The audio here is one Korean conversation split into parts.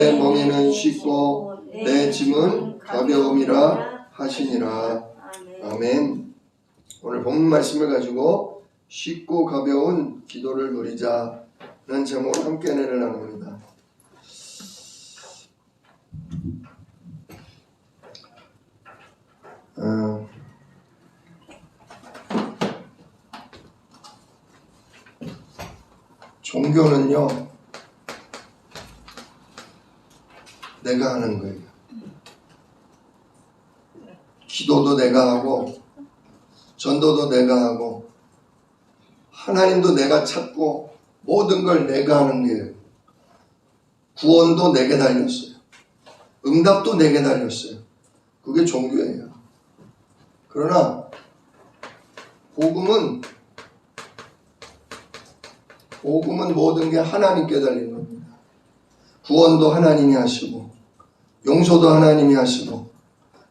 내 멍에는 쉽고 내 짐은 가벼움이라 하시니라. 아멘. 오늘 본문 말씀을 가지고 쉽고 가벼운 기도를 누리자는 제목으로 함께 은혜를 나눕니다. 종교는요, 내가 하는 거예요. 기도도 내가 하고, 전도도 내가 하고, 하나님도 내가 찾고, 모든 걸 내가 하는 거예요. 구원도 내게 달렸어요. 응답도 내게 달렸어요. 그게 종교예요. 그러나 복음은 모든 게 하나님께 달린 겁니다. 구원도 하나님이 하시고, 용서도 하나님이 하시고,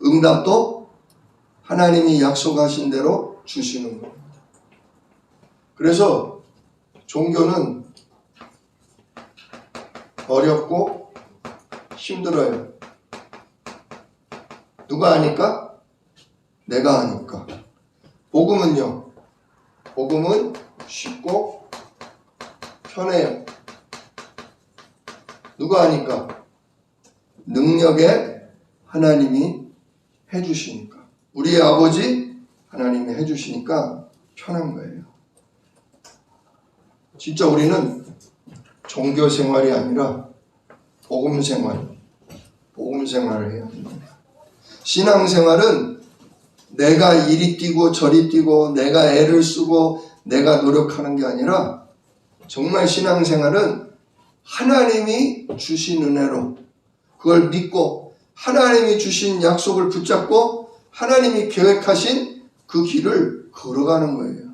응답도 하나님이 약속하신 대로 주시는 겁니다. 그래서 종교는 어렵고 힘들어요. 누가 하니까? 내가 하니까. 복음은요, 복음은 쉽고 편해요. 누가 하니까? 능력에 하나님이 해주시니까. 우리의 아버지 하나님이 해주시니까 편한 거예요. 진짜 우리는 종교 생활이 아니라 복음 생활을 해야 합니다. 신앙 생활은 내가 이리 뛰고 저리 뛰고 내가 애를 쓰고 내가 노력하는 게 아니라 정말 신앙 생활은 하나님이 주신 은혜로 그걸 믿고 하나님이 주신 약속을 붙잡고 하나님이 계획하신 그 길을 걸어가는 거예요.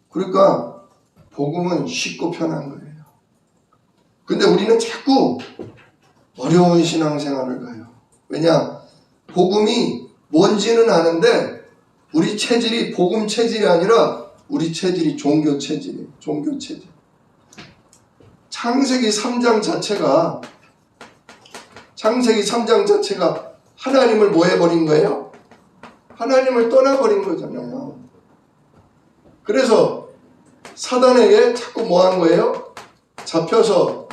그러니까 복음은 쉽고 편한 거예요. 근데 우리는 자꾸 어려운 신앙생활을 가요. 왜냐? 복음이 뭔지는 아는데 우리 체질이 복음 체질이 아니라 우리 체질이 종교 체질이에요. 종교 체질. 창세기 3장 자체가 하나님을 뭐 해버린 거예요? 하나님을 떠나버린 거잖아요. 그래서 사단에게 자꾸 뭐 한 거예요? 잡혀서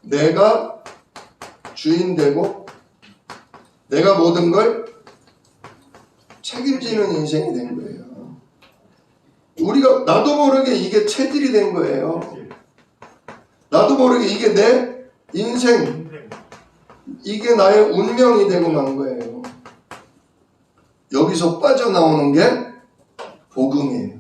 내가 주인 되고 내가 모든 걸 책임지는 인생이 된 거예요. 우리가 나도 모르게 이게 체질이 된 거예요. 나도 모르게 이게 내 인생, 이게 나의 운명이 되고 만 거예요. 여기서 빠져나오는 게 복음이에요.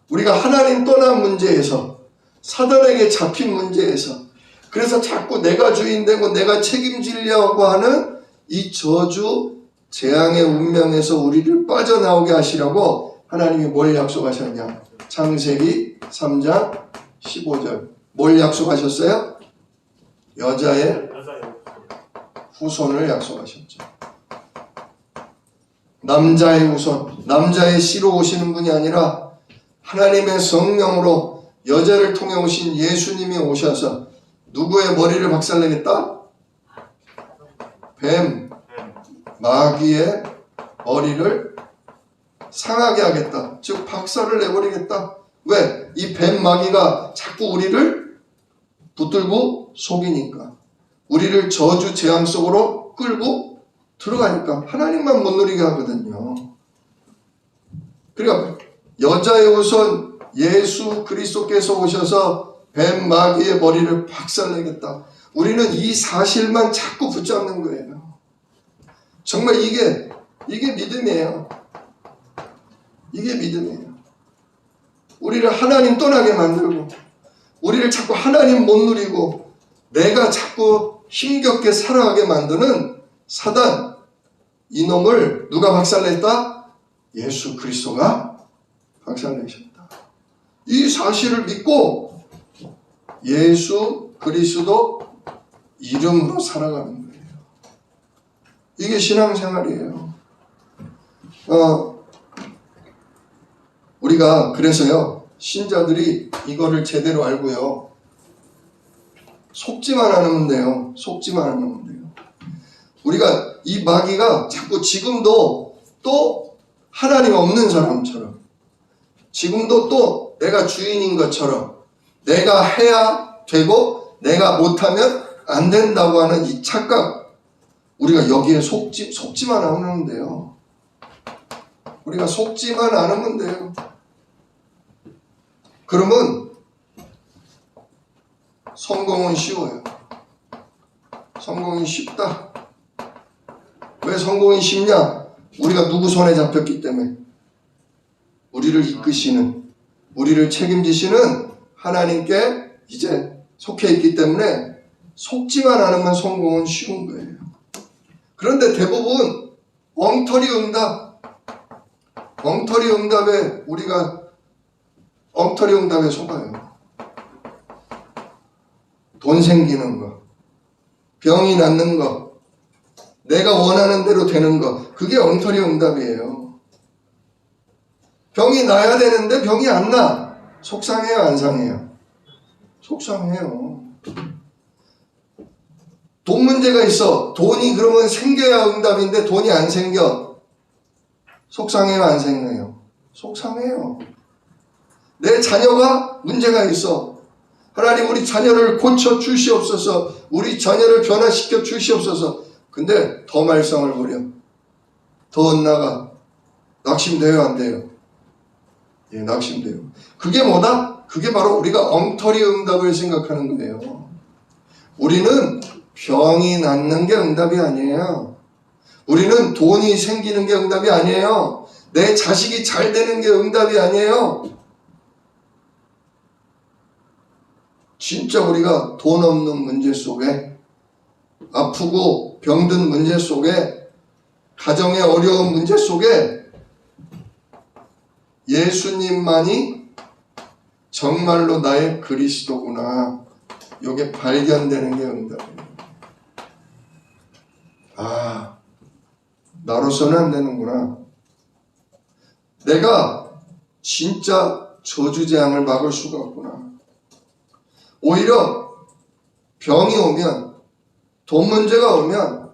우리가 하나님 떠난 문제에서, 사단에게 잡힌 문제에서, 그래서 자꾸 내가 주인 되고 내가 책임지려고 하는 이 저주, 재앙의 운명에서 우리를 빠져나오게 하시려고 하나님이 뭘 약속하셨냐? 창세기 3장 15절. 뭘 약속하셨어요? 여자의 후손을 약속하셨죠. 남자의 후손, 남자의 씨로 오시는 분이 아니라 하나님의 성령으로 여자를 통해 오신 예수님이 오셔서 누구의 머리를 박살내겠다? 뱀, 마귀의 머리를 상하게 하겠다. 즉 박살을 내버리겠다. 왜? 이 뱀 마귀가 자꾸 우리를 붙들고 속이니까. 우리를 저주 재앙 속으로 끌고 들어가니까 하나님만 못 누리게 하거든요. 그러니까 여자의 후손 예수 그리스도께서 오셔서 뱀 마귀의 머리를 박살내겠다. 우리는 이 사실만 자꾸 붙잡는 거예요. 정말 이게 믿음이에요. 이게 믿음이에요. 우리를 하나님 떠나게 만들고 우리를 자꾸 하나님 못 누리고 내가 자꾸 힘겹게 살아가게 만드는 사단, 이놈을 누가 박살냈다? 예수 그리스도가 박살내셨다. 이 사실을 믿고 예수 그리스도 이름으로 살아가는 거예요. 이게 신앙생활이에요. 우리가 그래서요, 신자들이 이거를 제대로 알고요, 속지만 않으면 돼요. 속지만 않으면 돼요. 우리가 이 마귀가 자꾸 지금도 또 하나님 없는 사람처럼, 지금도 또 내가 주인인 것처럼, 내가 해야 되고 내가 못하면 안 된다고 하는 이 착각, 우리가 여기에 속지만 않으면 돼요. 우리가 속지만 않으면 돼요. 그러면 성공은 쉬워요. 성공이 쉽다. 왜 성공이 쉽냐? 우리가 누구 손에 잡혔기 때문에. 우리를 이끄시는, 우리를 책임지시는 하나님께 이제 속해 있기 때문에 속지만 않으면 성공은 쉬운 거예요. 그런데 대부분 엉터리 응답에 우리가 엉터리 응답에 속아요. 돈 생기는 거, 병이 낫는 거, 내가 원하는 대로 되는 거, 그게 엉터리 응답이에요. 병이 나야 되는데 병이 안 나. 속상해요, 안 상해요? 속상해요. 돈 문제가 있어. 돈이 그러면 생겨야 응답인데 돈이 안 생겨. 속상해요, 안 생겨요? 속상해요. 내 자녀가 문제가 있어. 하나님, 우리 자녀를 고쳐 주시옵소서. 우리 자녀를 변화시켜 주시옵소서. 근데 더 말썽을 부려. 더 엇나가. 낙심돼요, 안 돼요? 예, 낙심돼요. 그게 뭐다? 그게 바로 우리가 엉터리 응답을 생각하는 거예요. 우리는 병이 낫는 게 응답이 아니에요. 우리는 돈이 생기는 게 응답이 아니에요. 내 자식이 잘 되는 게 응답이 아니에요. 진짜 우리가 돈 없는 문제 속에, 아프고 병든 문제 속에, 가정의 어려운 문제 속에 예수님만이 정말로 나의 그리스도구나, 이게 발견되는 게 응답이에요. 아, 나로서는 안 되는구나. 내가 진짜 저주재앙을 막을 수가 없구나. 오히려 병이 오면, 돈 문제가 오면,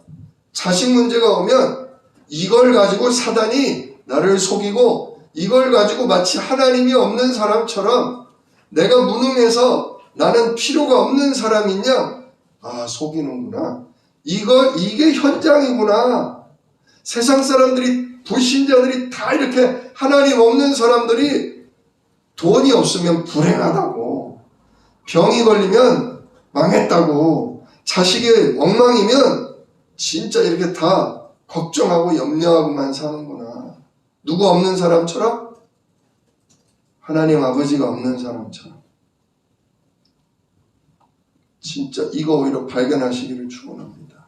자식 문제가 오면 이걸 가지고 사단이 나를 속이고, 이걸 가지고 마치 하나님이 없는 사람처럼 내가 무능해서 나는 필요가 없는 사람이냐? 아, 속이는구나. 이게 현장이구나. 세상 사람들이, 불신자들이 다 이렇게 하나님 없는 사람들이 돈이 없으면 불행하다고, 병이 걸리면 망했다고, 자식이 엉망이면 진짜 이렇게 다 걱정하고 염려하고만 사는구나. 누구 없는 사람처럼? 하나님 아버지가 없는 사람처럼. 진짜 이거 오히려 발견하시기를 축원합니다.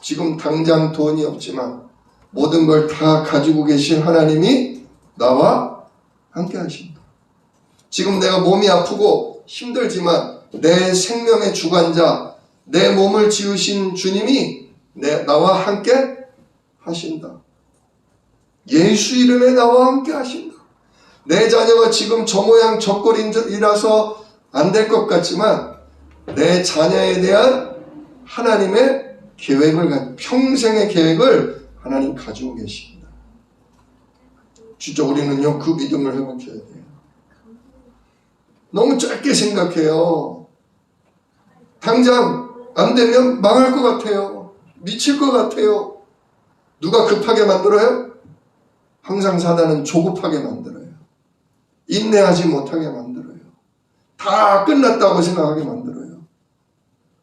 지금 당장 돈이 없지만 모든 걸 다 가지고 계신 하나님이 나와 함께 하신다. 지금 내가 몸이 아프고 힘들지만 내 생명의 주관자, 내 몸을 지으신 주님이 나와 함께 하신다. 예수 이름에 나와 함께 하신다. 내 자녀가 지금 저 모양 저 꼴이라서 안 될 것 같지만 내 자녀에 대한 하나님의 계획을, 평생의 계획을 하나님 가지고 계십니다. 진짜 우리는요, 그 믿음을 회복해야 돼요. 너무 짧게 생각해요. 당장 안 되면 망할 것 같아요. 미칠 것 같아요. 누가 급하게 만들어요? 항상 사단은 조급하게 만들어요. 인내하지 못하게 만들어요. 다 끝났다고 생각하게 만들어요.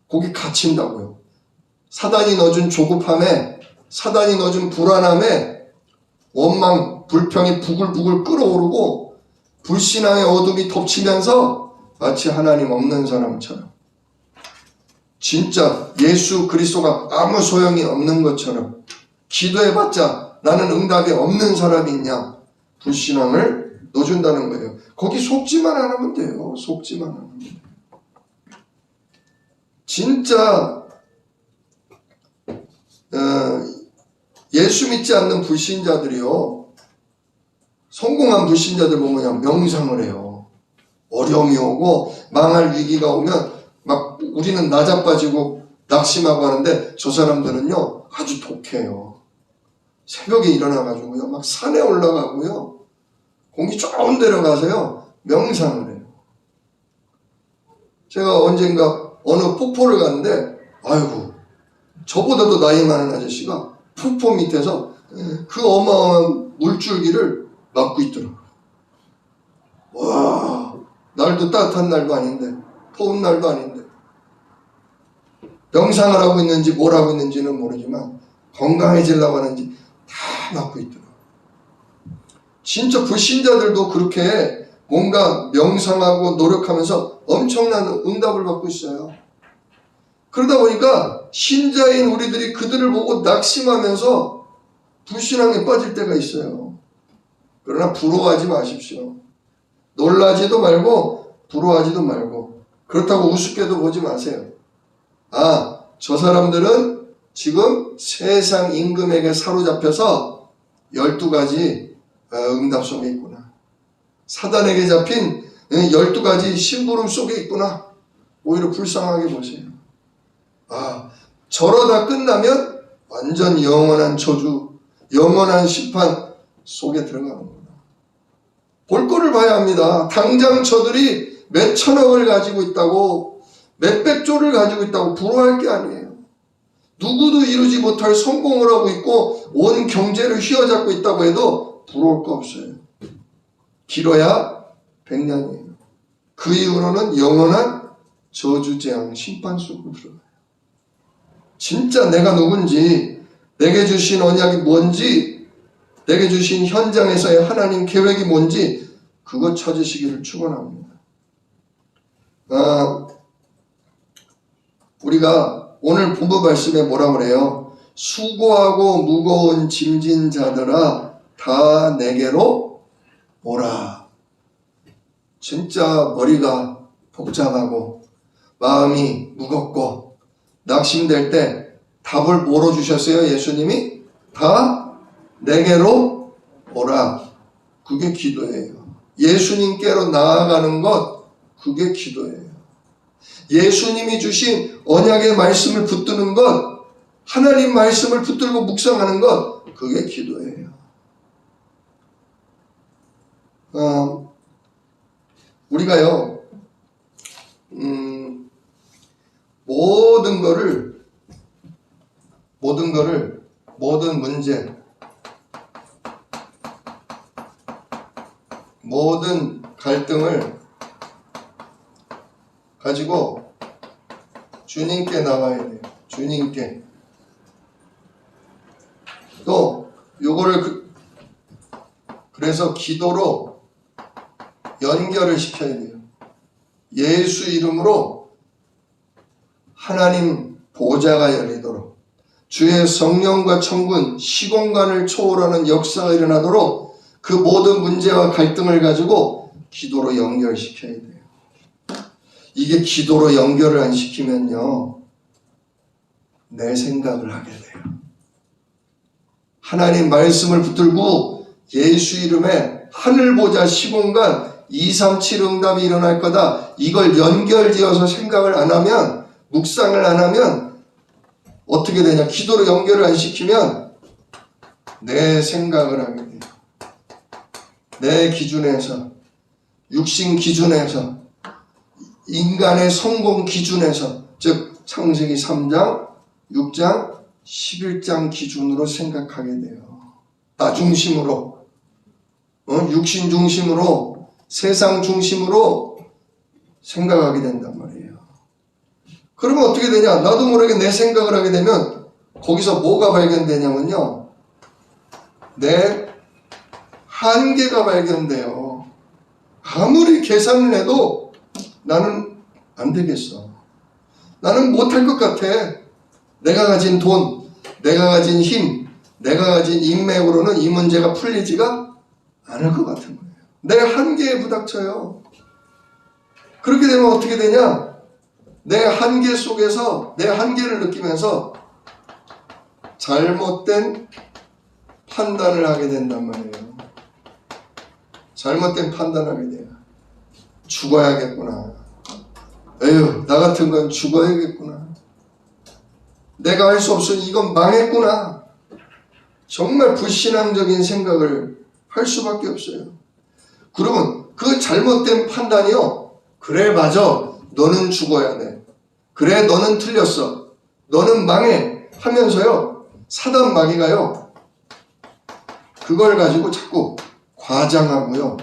거기 갇힌다고요. 사단이 넣어준 조급함에, 사단이 넣어준 불안함에 원망, 불평이 부글부글 끓어오르고 불신앙의 어둠이 덮치면서 마치 하나님 없는 사람처럼, 진짜 예수 그리스도가 아무 소용이 없는 것처럼, 기도해봤자 나는 응답이 없는 사람이 있냐, 불신앙을 넣어준다는 거예요. 거기 속지만 않으면 돼요. 속지만 않으면 돼요. 진짜 예수 믿지 않는 불신자들이요, 성공한 불신자들 보면 그냥 명상을 해요. 어려움이 오고 망할 위기가 오면 막 우리는 나자빠지고 낙심하고 하는데 저 사람들은요 아주 독해요. 새벽에 일어나가지고요 막 산에 올라가고요 공기 좋은 데로 가서요 명상을 해요. 제가 언젠가 어느 폭포를 갔는데 아이고 저보다도 나이 많은 아저씨가 폭포 밑에서 그 어마어마한 물줄기를 막고 있더라고요. 와, 날도 따뜻한 날도 아닌데 더운 날도 아닌데 명상을 하고 있는지 뭘 하고 있는지는 모르지만 건강해지려고 하는지 다 막고 있더라고요. 진짜 불신자들도 그렇게 뭔가 명상하고 노력하면서 엄청난 응답을 받고 있어요. 그러다 보니까 신자인 우리들이 그들을 보고 낙심하면서 불신앙에 빠질 때가 있어요. 그러나 부러워하지 마십시오. 놀라지도 말고 부러워하지도 말고 그렇다고 우습게도 보지 마세요. 아, 저 사람들은 지금 세상 임금에게 사로잡혀서 12가지 응답 속에 있구나. 사단에게 잡힌 12가지 심부름 속에 있구나. 오히려 불쌍하게 보세요. 아, 저러다 끝나면 완전 영원한 저주, 영원한 심판 속에 들어가는구나. 볼 거를 봐야 합니다. 당장 저들이 몇 천억을 가지고 있다고, 몇백 조를 가지고 있다고 부러워할 게 아니에요. 누구도 이루지 못할 성공을 하고 있고 온 경제를 휘어잡고 있다고 해도 부러울 거 없어요. 길어야 100년이에요. 그 이후로는 영원한 저주, 재앙, 심판 속으로 들어가요. 진짜 내가 누군지, 내게 주신 언약이 뭔지, 내게 주신 현장에서의 하나님 계획이 뭔지 그것 찾으시기를 축원합니다. 우리가 오늘 본부 말씀에 뭐라 그래요? 수고하고 무거운 짐진 자들아 다 내게로 오라. 진짜 머리가 복잡하고 마음이 무겁고 낙심될 때 답을 뭐로 주셨어요? 예수님이 다 내게로 오라. 그게 기도예요. 예수님께로 나아가는 것, 그게 기도예요. 예수님이 주신 언약의 말씀을 붙드는 것, 하나님 말씀을 붙들고 묵상하는 것, 그게 기도예요. 우리가요 모든 문제, 모든 갈등을 가지고 주님께 나와야 돼요. 주님께. 또 요거를 그래서 기도로 연결을 시켜야 돼요. 예수 이름으로 하나님 보좌가 열리도록, 주의 성령과 천군, 시공간을 초월하는 역사가 일어나도록 그 모든 문제와 갈등을 가지고 기도로 연결시켜야 돼요. 이게 기도로 연결을 안 시키면요, 내 생각을 하게 돼요. 하나님 말씀을 붙들고 예수 이름에 하늘보좌 시공간 237 응답이 일어날 거다. 이걸 연결지어서 생각을 안 하면, 묵상을 안 하면 어떻게 되냐? 기도로 연결을 안 시키면 내 생각을 하게 돼요. 내 기준에서, 육신 기준에서, 인간의 성공 기준에서, 즉 창세기 3장, 6장, 11장 기준으로 생각하게 돼요. 나 중심으로, 육신 중심으로, 세상 중심으로 생각하게 된단 말이에요. 그러면 어떻게 되냐? 나도 모르게 내 생각을 하게 되면 거기서 뭐가 발견되냐면요, 내 한계가 발견돼요. 아무리 계산을 해도 나는 안 되겠어. 나는 못할 것 같아. 내가 가진 돈, 내가 가진 힘, 내가 가진 인맥으로는 이 문제가 풀리지가 않을 것 같은 거예요. 내 한계에 부닥쳐요. 그렇게 되면 어떻게 되냐? 내 한계 속에서 내 한계를 느끼면서 잘못된 판단을 하게 된단 말이에요. 잘못된 판단을 하게 돼요. 죽어야겠구나. 에휴, 나 같은 건 죽어야겠구나. 내가 할 수 없으니 이건 망했구나. 정말 불신앙적인 생각을 할 수밖에 없어요. 그러면 그 잘못된 판단이요. 그래, 맞아. 너는 죽어야 돼. 그래, 너는 틀렸어. 너는 망해. 하면서요. 사단 마귀가요. 그걸 가지고 자꾸 과장하고요.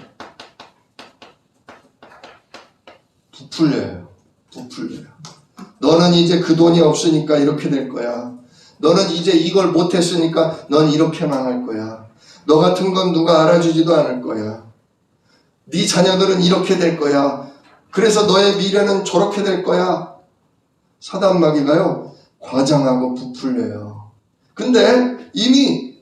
부풀려요. 너는 이제 그 돈이 없으니까 이렇게 될 거야. 너는 이제 이걸 못했으니까 넌 이렇게 망할 거야. 너 같은 건 누가 알아주지도 않을 거야. 네 자녀들은 이렇게 될 거야. 그래서 너의 미래는 저렇게 될 거야. 사단 마귀가요. 과장하고 부풀려요. 근데 이미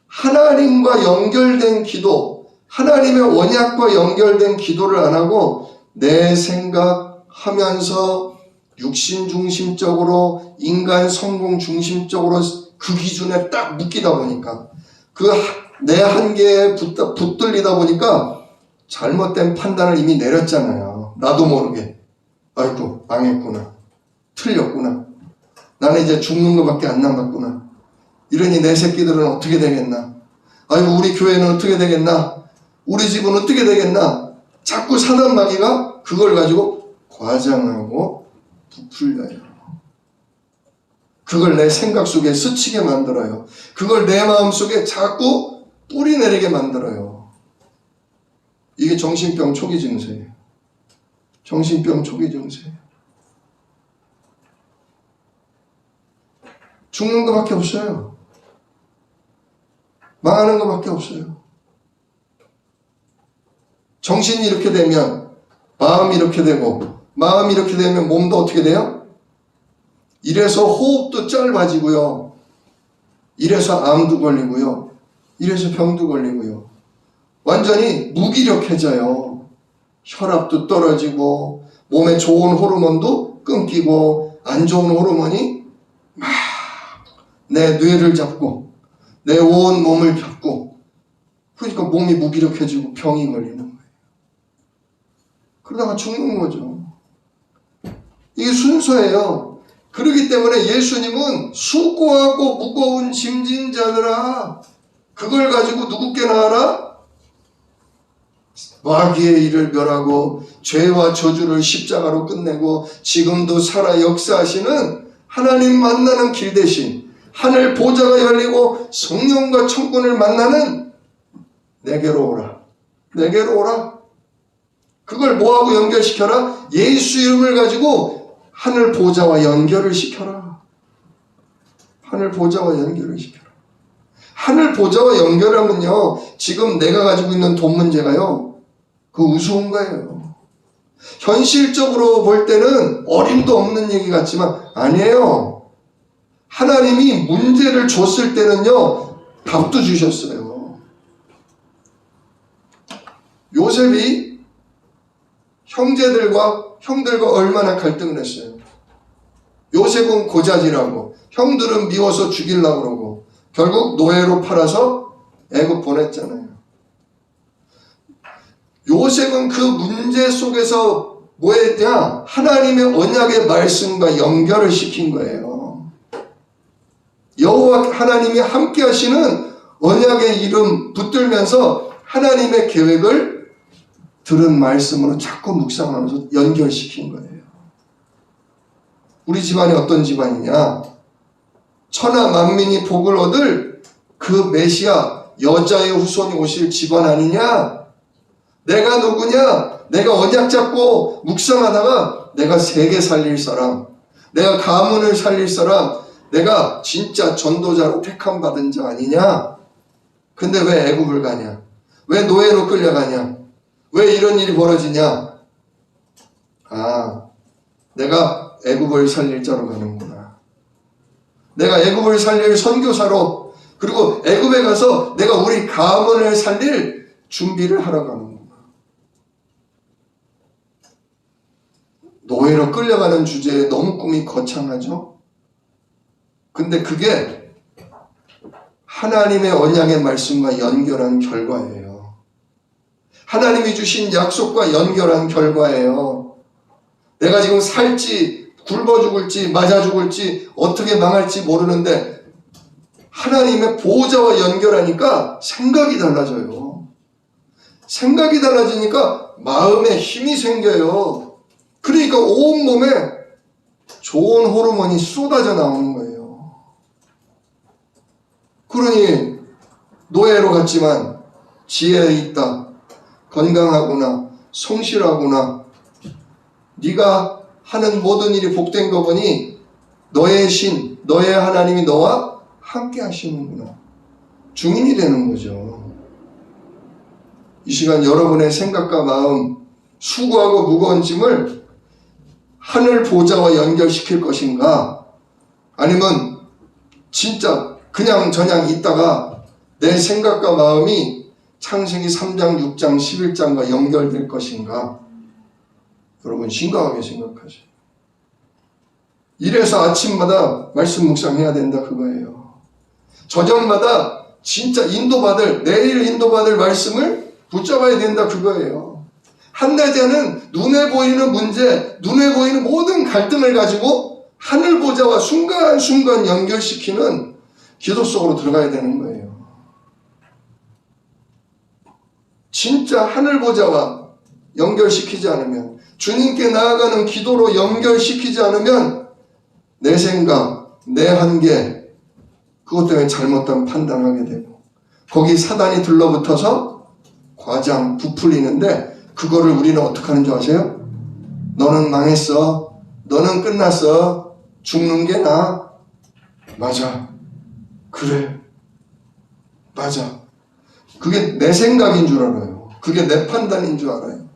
하나님과 연결된 기도, 하나님의 언약과 연결된 기도를 안 하고 내 생각하면서 육신 중심적으로 인간 성공 중심적으로 그 기준에 딱 묶이다 보니까 그 내 한계에 붙들리다 보니까 잘못된 판단을 이미 내렸잖아요. 나도 모르게. 아이고, 망했구나. 틀렸구나. 나는 이제 죽는 것밖에 안 남았구나. 이러니 내 새끼들은 어떻게 되겠나? 아이고, 우리 교회는 어떻게 되겠나? 우리 집은 어떻게 되겠나? 자꾸 사단 마귀가 그걸 가지고 과장하고 부풀려요. 그걸 내 생각 속에 스치게 만들어요. 그걸 내 마음 속에 자꾸 뿌리 내리게 만들어요. 이게 정신병 초기 증세예요. 정신병 초기 증세예요. 죽는 것밖에 없어요. 망하는 것밖에 없어요. 정신이 이렇게 되면 마음이 이렇게 되고, 마음이 이렇게 되면 몸도 어떻게 돼요? 이래서 호흡도 짧아지고요. 이래서 암도 걸리고요. 이래서 병도 걸리고요. 완전히 무기력해져요. 혈압도 떨어지고 몸에 좋은 호르몬도 끊기고 안 좋은 호르몬이 막 내 뇌를 잡고 내 온 몸을 잡고, 그러니까 몸이 무기력해지고 병이 걸리는 거예요. 그러다가 죽는 거죠. 이게 순서예요. 그렇기 때문에 예수님은 수고하고 무거운 짐진 자들아, 그걸 가지고 누구께 나아라? 마귀의 일을 멸하고 죄와 저주를 십자가로 끝내고 지금도 살아 역사하시는 하나님 만나는 길 대신 하늘 보좌가 열리고 성령과 천군을 만나는 내게로 오라. 내게로 오라. 그걸 뭐하고 연결시켜라? 예수 이름을 가지고 하늘 보좌와 연결을 시켜라. 하늘 보좌와 연결을 시켜라. 하늘 보좌와 연결하면요, 지금 내가 가지고 있는 돈 문제가요, 그 우스운 거예요. 현실적으로 볼 때는 어림도 없는 얘기 같지만 아니에요. 하나님이 문제를 줬을 때는요, 답도 주셨어요. 요셉이 형들과 얼마나 갈등을 했어요. 요셉은 고자질하고 형들은 미워서 죽이려고 그러고 결국 노예로 팔아서 애굽 보냈잖아요. 요셉은 그 문제 속에서 뭐 했냐? 하나님의 언약의 말씀과 연결을 시킨 거예요. 여호와 하나님이 함께 하시는 언약의 이름 붙들면서 하나님의 계획을 들은 말씀으로 자꾸 묵상하면서 연결시킨 거예요. 우리 집안이 어떤 집안이냐? 천하 만민이 복을 얻을 그 메시아, 여자의 후손이 오실 집안 아니냐? 내가 누구냐? 내가 언약 잡고 묵상하다가 내가 세계 살릴 사람, 내가 가문을 살릴 사람, 내가 진짜 전도자로 택함 받은 자 아니냐? 근데 왜 애굽을 가냐? 왜 노예로 끌려가냐? 왜 이런 일이 벌어지냐? 아, 내가 애굽을 살릴 자로 가는구나. 내가 애굽을 살릴 선교사로, 그리고 애굽에 가서 내가 우리 가문을 살릴 준비를 하러 가는구나. 노예로 끌려가는 주제에 너무 꿈이 거창하죠? 근데 그게 하나님의 언약의 말씀과 연결한 결과예요. 하나님이 주신 약속과 연결한 결과예요. 내가 지금 살지, 굶어 죽을지, 맞아 죽을지, 어떻게 망할지 모르는데 하나님의 보호자와 연결하니까 생각이 달라져요. 생각이 달라지니까 마음에 힘이 생겨요. 그러니까 온몸에 좋은 호르몬이 쏟아져 나오는 거예요. 그러니 노예로 갔지만 지혜 있다, 건강하구나, 성실하구나, 네가 하는 모든 일이 복된 거 보니 너의 신, 너의 하나님이 너와 함께 하시는구나. 증인이 되는 거죠. 이 시간 여러분의 생각과 마음, 수고하고 무거운 짐을 하늘 보좌와 연결시킬 것인가? 아니면 진짜 그냥 저냥 있다가 내 생각과 마음이 창세기 3장, 6장, 11장과 연결될 것인가? 여러분 심각하게 생각하세요. 이래서 아침마다 말씀 묵상해야 된다 그거예요. 저녁마다 진짜 인도받을, 내일 인도받을 말씀을 붙잡아야 된다 그거예요. 한나자는 눈에 보이는 문제, 눈에 보이는 모든 갈등을 가지고 하늘 보좌와 순간순간 연결시키는 기도 속으로 들어가야 되는 거예요. 진짜 하늘 보좌와 연결시키지 않으면, 주님께 나아가는 기도로 연결시키지 않으면 내 생각, 내 한계, 그것 때문에 잘못된 판단하게 되고 거기 사단이 들러붙어서 과장, 부풀리는데 그거를 우리는 어떻게 하는 줄 아세요? 너는 망했어. 너는 끝났어. 죽는 게 나아. 맞아. 그래. 맞아. 그게 내 생각인 줄 알아요. 그게 내 판단인 줄 알아요.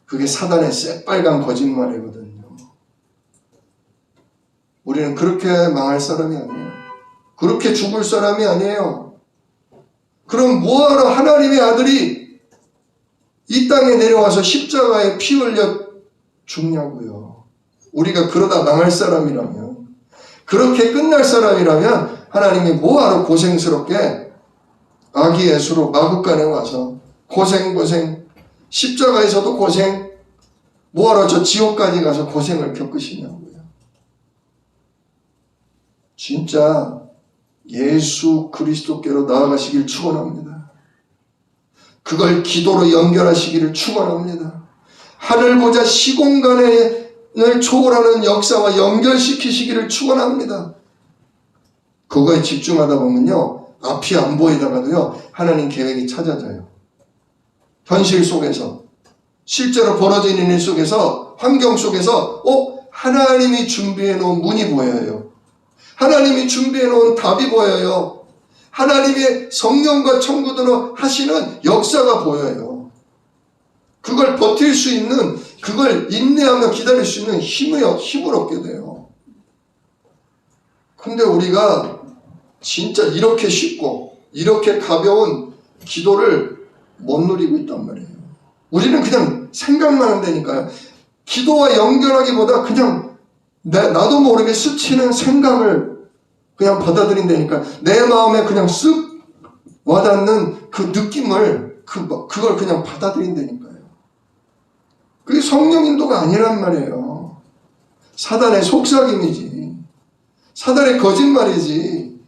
그게 사단의 새빨간 거짓말이거든요. 우리는 그렇게 망할 사람이 아니에요. 그렇게 죽을 사람이 아니에요. 그럼 뭐하러 하나님의 아들이 이 땅에 내려와서 십자가에 피 흘려 죽냐고요. 우리가 그러다 망할 사람이라면, 그렇게 끝날 사람이라면 하나님이 뭐하러 고생스럽게 아기 예수로 마구간에 와서 고생, 십자가에서도 고생, 뭐하러 저 지옥까지 가서 고생을 겪으시냐고요. 진짜 예수 그리스도께로 나아가시길 축원합니다. 그걸 기도로 연결하시기를 축원합니다. 하늘 보좌 시공간을 초월하는 역사와 연결시키시기를 축원합니다. 그거에 집중하다 보면요, 앞이 안 보이다가도요 하나님 계획이 찾아져요. 현실 속에서, 실제로 벌어지는 일 속에서, 환경 속에서 하나님이 준비해 놓은 문이 보여요. 하나님이 준비해 놓은 답이 보여요. 하나님의 성령과 청구들로 하시는 역사가 보여요. 그걸 버틸 수 있는, 그걸 인내하며 기다릴 수 있는 힘을 얻게 돼요. 근데 우리가 진짜 이렇게 쉽고 이렇게 가벼운 기도를 못 누리고 있단 말이에요. 우리는 그냥 생각만 한다니까요. 기도와 연결하기보다 그냥 나도 모르게 스치는 생각을 그냥 받아들인다니까. 내 마음에 그냥 쓱 와닿는 그 느낌을, 그걸 그냥 받아들인다니까요. 그게 성령 인도가 아니란 말이에요. 사단의 속삭임이지. 사단의 거짓말이지.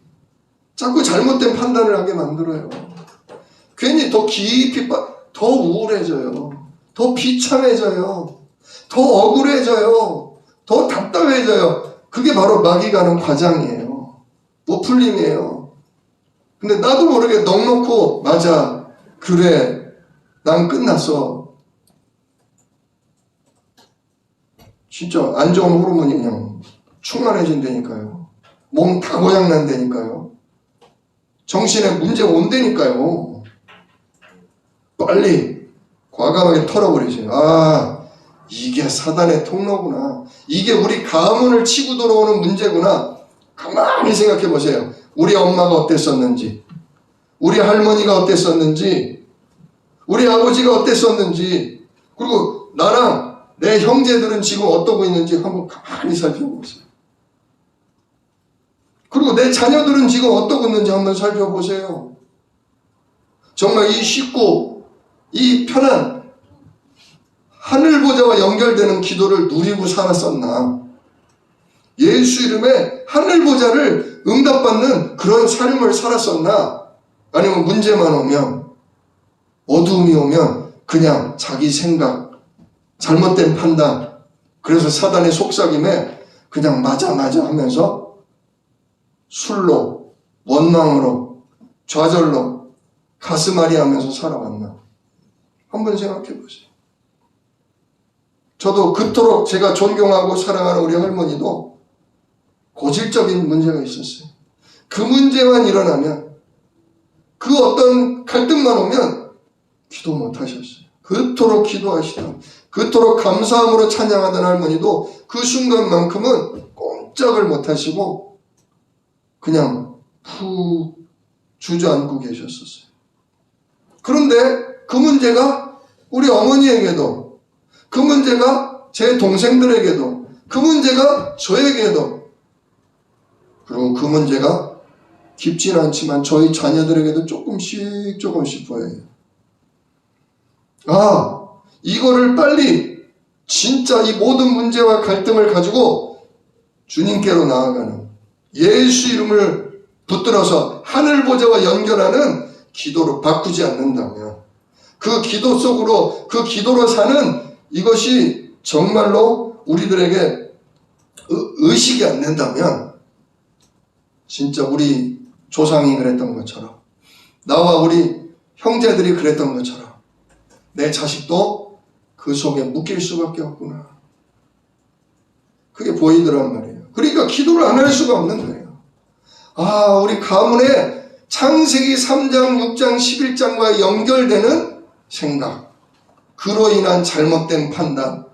자꾸 잘못된 판단을 하게 만들어요. 괜히 더 깊이 더 우울해져요. 더 비참해져요. 더 억울해져요. 더 답답해져요. 그게 바로 마귀가 하는 과장이에요. 못 풀림이에요. 근데 나도 모르게 넉넉고, 맞아, 그래, 난 끝났어. 진짜 안 좋은 호르몬이 그냥 충만해진다니까요. 몸 다 고장난다니까요. 정신에 문제가 온다니까요. 빨리 과감하게 털어버리세요. 아, 이게 사단의 통로구나. 이게 우리 가문을 치고 들어오는 문제구나. 가만히 생각해 보세요. 우리 엄마가 어땠었는지, 우리 할머니가 어땠었는지, 우리 아버지가 어땠었는지, 그리고 나랑 내 형제들은 지금 어떠고 있는지 한번 가만히 살펴보세요. 그리고 내 자녀들은 지금 어떠고 있는지 한번 살펴보세요. 정말 이 쉽고 이 편한 하늘 보좌와 연결되는 기도를 누리고 살았었나? 예수 이름에 하늘 보좌를 응답받는 그런 삶을 살았었나? 아니면 문제만 오면, 어두움이 오면 그냥 자기 생각, 잘못된 판단, 그래서 사단의 속삭임에 그냥 맞아 하면서 술로, 원망으로, 좌절로, 가슴앓이 하면서 살아왔나? 한번 생각해 보세요. 저도 그토록 제가 존경하고 사랑하는 우리 할머니도 고질적인 문제가 있었어요. 그 문제만 일어나면, 그 어떤 갈등만 오면 기도 못 하셨어요. 그토록 기도하시던, 그토록 감사함으로 찬양하던 할머니도 그 순간만큼은 꼼짝을 못 하시고 그냥 푹 주저앉고 계셨었어요. 그런데 그 문제가 우리 어머니에게도, 그 문제가 제 동생들에게도, 그 문제가 저에게도, 그리고 그 문제가 깊진 않지만 저희 자녀들에게도 조금씩 보여요. 아, 이거를 빨리 진짜 이 모든 문제와 갈등을 가지고 주님께로 나아가는, 예수 이름을 붙들어서 하늘 보좌와 연결하는 기도로 바꾸지 않는다면, 그 기도 속으로, 그 기도로 사는 이것이 정말로 우리들에게 의식이 안 된다면, 진짜 우리 조상이 그랬던 것처럼, 나와 우리 형제들이 그랬던 것처럼 내 자식도 그 속에 묶일 수밖에 없구나. 그게 보이더란 말이에요. 그러니까 기도를 안 할 수가 없는 거예요. 아, 우리 가문에 창세기 3장, 6장, 11장과 연결되는 생각, 그로 인한 잘못된 판단,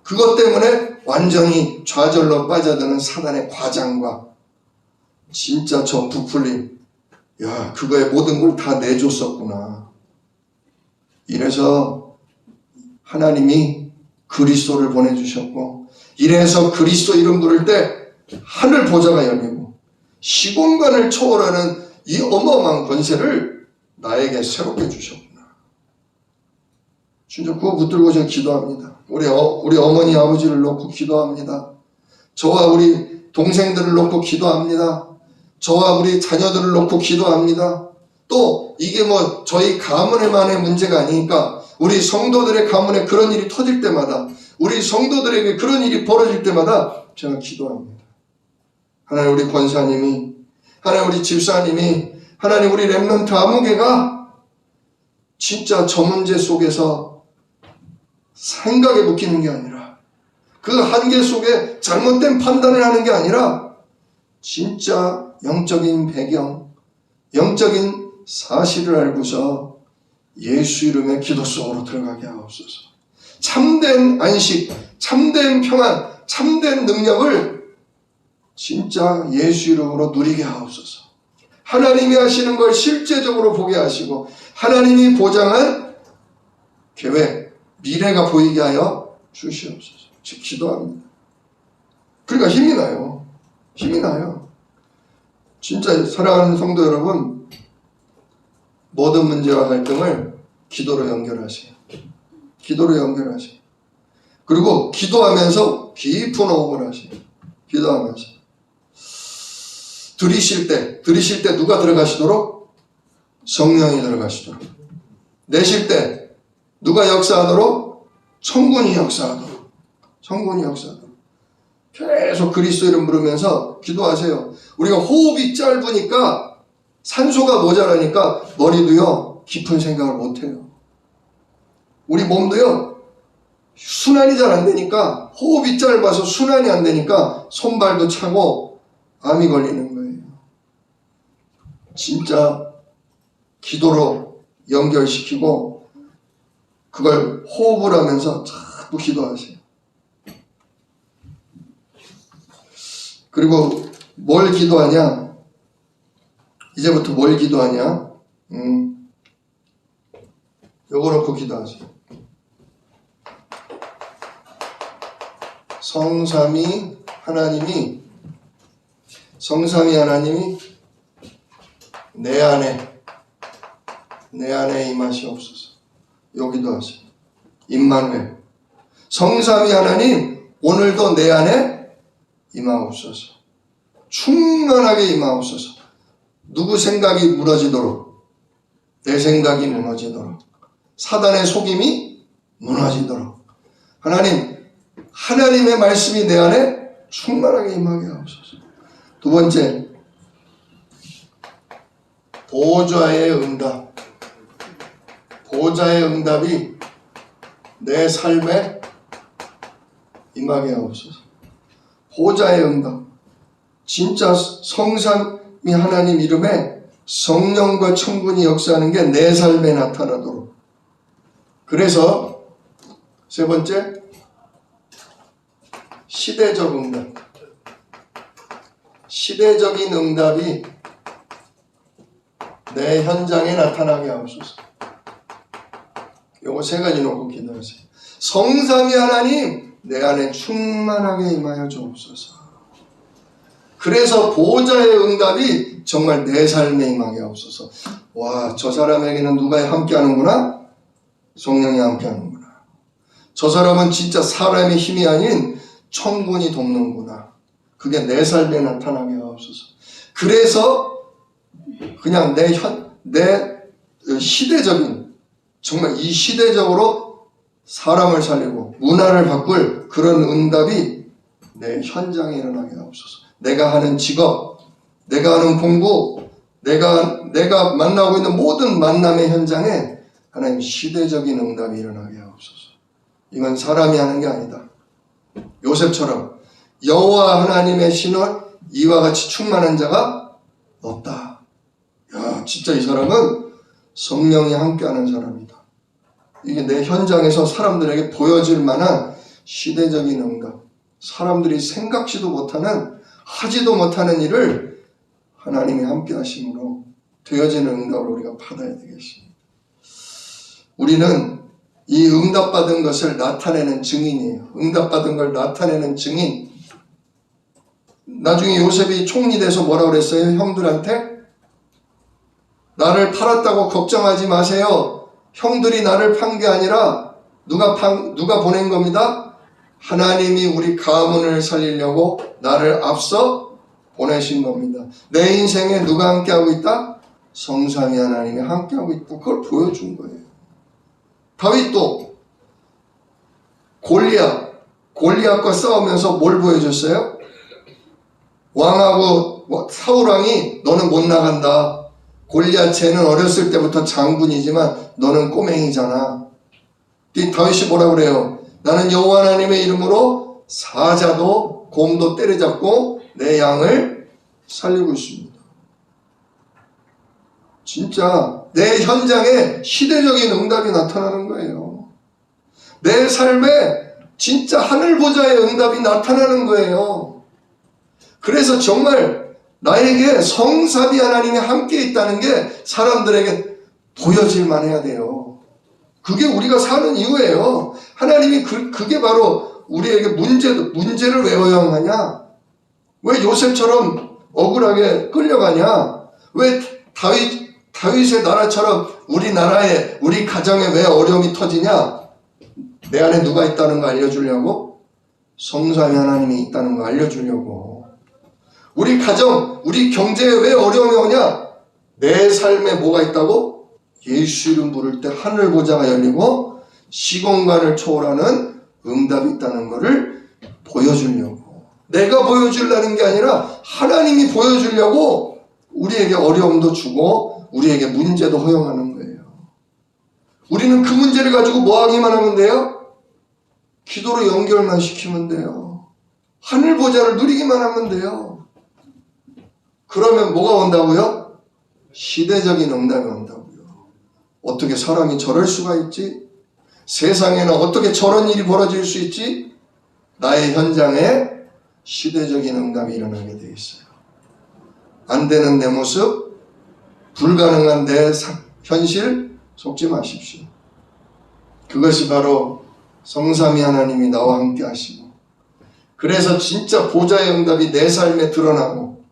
그것 때문에 완전히 좌절로 빠져드는 사단의 과장과 진짜 저 부풀림, 야, 그거에 모든 걸 다 내줬었구나. 이래서 하나님이 그리스도를 보내주셨고, 이래서 그리스도 이름 부를 때 하늘 보좌가 열리고 시공간을 초월하는 이 어마어마한 권세를 나에게 새롭게 주셨구나. 진짜 그거 붙들고 제가 기도합니다. 우리 어머니 아버지를 놓고 기도합니다. 저와 우리 동생들을 놓고 기도합니다. 저와 우리 자녀들을 놓고 기도합니다. 또 이게 뭐 저희 가문에만의 문제가 아니니까 우리 성도들의 가문에 그런 일이 터질 때마다, 우리 성도들에게 그런 일이 벌어질 때마다 제가 기도합니다. 하나님 우리 권사님이, 하나님 우리 집사님이, 하나님 우리 렘넌트 아무개가 진짜 저 문제 속에서 생각에 묶이는 게 아니라, 그 한계 속에 잘못된 판단을 하는 게 아니라 진짜 영적인 배경, 영적인 사실을 알고서 예수 이름의 기도 속으로 들어가게 하옵소서. 참된 안식, 참된 평안, 참된 능력을 진짜 예수 이름으로 누리게 하옵소서. 하나님이 하시는 걸 실제적으로 보게 하시고, 하나님이 보장한 계획, 미래가 보이게 하여 주시옵소서. 기도합니다. 그러니까 힘이 나요. 힘이 나요. 진짜 사랑하는 성도 여러분, 모든 문제와 갈등을 기도로 연결하세요. 기도로 연결하세요. 그리고 기도하면서 깊은 호흡을 하세요. 기도하면서. 들이쉴 때 누가 들어가시도록? 성령이 들어가시도록. 내쉴 때 누가 역사하도록? 천군이 역사하도록. 천군이 역사하도록. 계속 그리스도 이름 부르면서 기도하세요. 우리가 호흡이 짧으니까, 산소가 모자라니까 머리도요 깊은 생각을 못해요. 우리 몸도요 순환이 잘 안 되니까, 호흡이 짧아서 순환이 안 되니까 손발도 차고 암이 걸리는 거예요. 진짜 기도로 연결시키고 그걸 호흡을 하면서 자꾸 기도하세요. 그리고 뭘 기도하냐? 이제부터 뭘 기도하냐? 요거 놓고 기도하세요. 성삼위 하나님이 내 안에 임하시옵소서. 요 기도하세요. 임마누엘, 성삼위 하나님 오늘도 내 안에 임하옵소서. 충만하게 임하옵소서. 누구 생각이 무너지도록, 내 생각이 무너지도록, 사단의 속임이 무너지도록 하나님, 하나님의 말씀이 내 안에 충만하게 임하게 하옵소서. 두 번째, 보좌의 응답. 보좌의 응답이 내 삶에 임하게 하옵소서. 보좌의 응답. 진짜 성삼위 하나님 이름에 성령과 천군이 역사하는 게 내 삶에 나타나도록. 그래서 세 번째, 시대적 응답. 시대적인 응답이 내 현장에 나타나게 하옵소서. 요거 세 가지 놓고 기도하세요. 성삼위 하나님 내 안에 충만하게 임하여 주옵소서. 그래서 보좌의 응답이 정말 내 삶에 임하게 하옵소서. 와, 저 사람에게는 누가 함께 하는구나? 성령이 함께 하는구나. 저 사람은 진짜 사람의 힘이 아닌 천군이 돕는구나. 그게 내 삶에 나타나게 하옵소서. 그래서 그냥 내 시대적인, 정말 이 시대적으로 사람을 살리고 문화를 바꿀 그런 응답이 내 현장에 일어나게 하옵소서. 내가 하는 직업, 내가 하는 공부, 내가 만나고 있는 모든 만남의 현장에 하나님 시대적인 응답이 일어나게 하옵소서. 이건 사람이 하는 게 아니다. 요셉처럼 여호와 하나님의 신을 이와 같이 충만한 자가 없다. 야, 진짜 이 사람은 성령이 함께하는 사람이다. 이게 내 현장에서 사람들에게 보여질 만한 시대적인 응답. 사람들이 생각지도 못하는, 하지도 못하는 일을 하나님이 함께 하심으로 되어지는 응답을 우리가 받아야 되겠습니다. 우리는 이 응답받은 것을 나타내는 증인이에요. 응답받은 걸 나타내는 증인. 나중에 요셉이 총리 돼서 뭐라고 그랬어요? 형들한테? 나를 팔았다고 걱정하지 마세요. 형들이 나를 판 게 아니라 누가 보낸 겁니다? 하나님이 우리 가문을 살리려고 나를 앞서 보내신 겁니다. 내 인생에 누가 함께하고 있다? 성삼위 하나님이 함께하고 있다. 그걸 보여준 거예요. 다윗도 골리앗과 싸우면서 뭘 보여줬어요? 왕하고 사울왕이 너는 못 나간다. 골리앗 쟤는 어렸을 때부터 장군이지만 너는 꼬맹이잖아. 다윗이 뭐라고 그래요? 나는 여호와 하나님의 이름으로 사자도 곰도 때려잡고 내 양을 살리고 있습니다. 진짜 내 현장에 시대적인 응답이 나타나는 거예요. 내 삶에 진짜 하늘 보좌의 응답이 나타나는 거예요. 그래서 정말 나에게 성삼위 하나님이 함께 있다는 게 사람들에게 보여질만 해야 돼요. 그게 우리가 사는 이유예요. 하나님이 그게 바로 우리에게 문제를 왜 허용하냐? 왜 요셉처럼 억울하게 끌려가냐? 왜 다윗의 나라처럼 우리나라에, 우리 가정에 왜 어려움이 터지냐? 내 안에 누가 있다는 거 알려주려고? 성삼위 하나님이 있다는 거 알려주려고. 우리 가정, 우리 경제에 왜 어려움이 오냐? 내 삶에 뭐가 있다고? 예수 이름 부를 때 하늘 보좌가 열리고 시공간을 초월하는 응답이 있다는 것을 보여주려고. 내가 보여주려는 게 아니라 하나님이 보여주려고 우리에게 어려움도 주고 우리에게 문제도 허용하는 거예요. 우리는 그 문제를 가지고 뭐 하기만 하면 돼요? 기도로 연결만 시키면 돼요. 하늘 보좌를 누리기만 하면 돼요. 그러면 뭐가 온다고요? 시대적인 응답이 온다고요. 어떻게 사람이 저럴 수가 있지? 세상에는 어떻게 저런 일이 벌어질 수 있지? 나의 현장에 시대적인 응답이 일어나게 되어 있어요. 안 되는 내 모습, 불가능한 내 현실 속지 마십시오. 그것이 바로 성삼위 하나님이 나와 함께 하시고, 그래서 진짜 보좌의 응답이 내 삶에 드러나고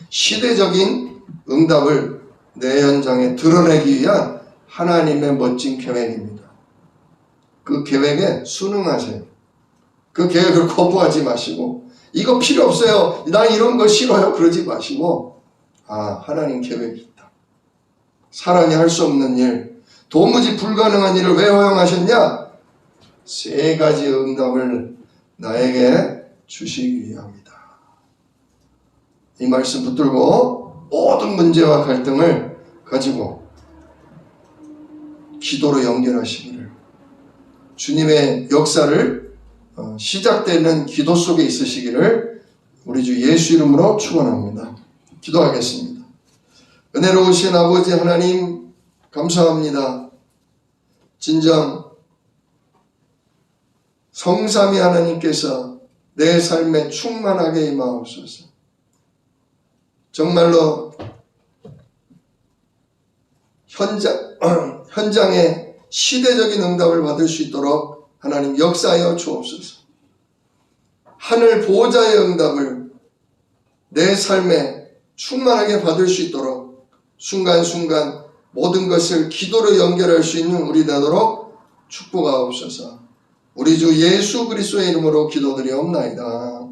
시대적인 응답을 내 현장에 드러내기 위한 하나님의 멋진 계획입니다. 그 계획에 순응하세요. 그 계획을 거부하지 마시고 이거 필요 없어요. 난 이런 거 싫어요. 그러지 마시고 하나님 계획이 있다. 사람이 할 수 없는 일, 도무지 불가능한 일을 왜 허용하셨냐? 세 가지 응답을 나에게 주시기 위함이다. 이 말씀 붙들고 모든 문제와 갈등을 가지고 기도로 연결하시기를, 주님의 역사를 시작되는 기도 속에 있으시기를 우리 주 예수 이름으로 축원합니다. 기도하겠습니다. 은혜로우신 아버지 하나님 감사합니다. 진정 성삼위 하나님께서 내 삶에 충만하게 임하옵소서. 정말로 현장에 시대적인 응답을 받을 수 있도록 하나님 역사하여 주옵소서. 하늘 보호자의 응답을 내 삶에 충만하게 받을 수 있도록 순간순간 모든 것을 기도로 연결할 수 있는 우리 되도록 축복하옵소서. 우리 주 예수 그리스도의 이름으로 기도드리옵나이다.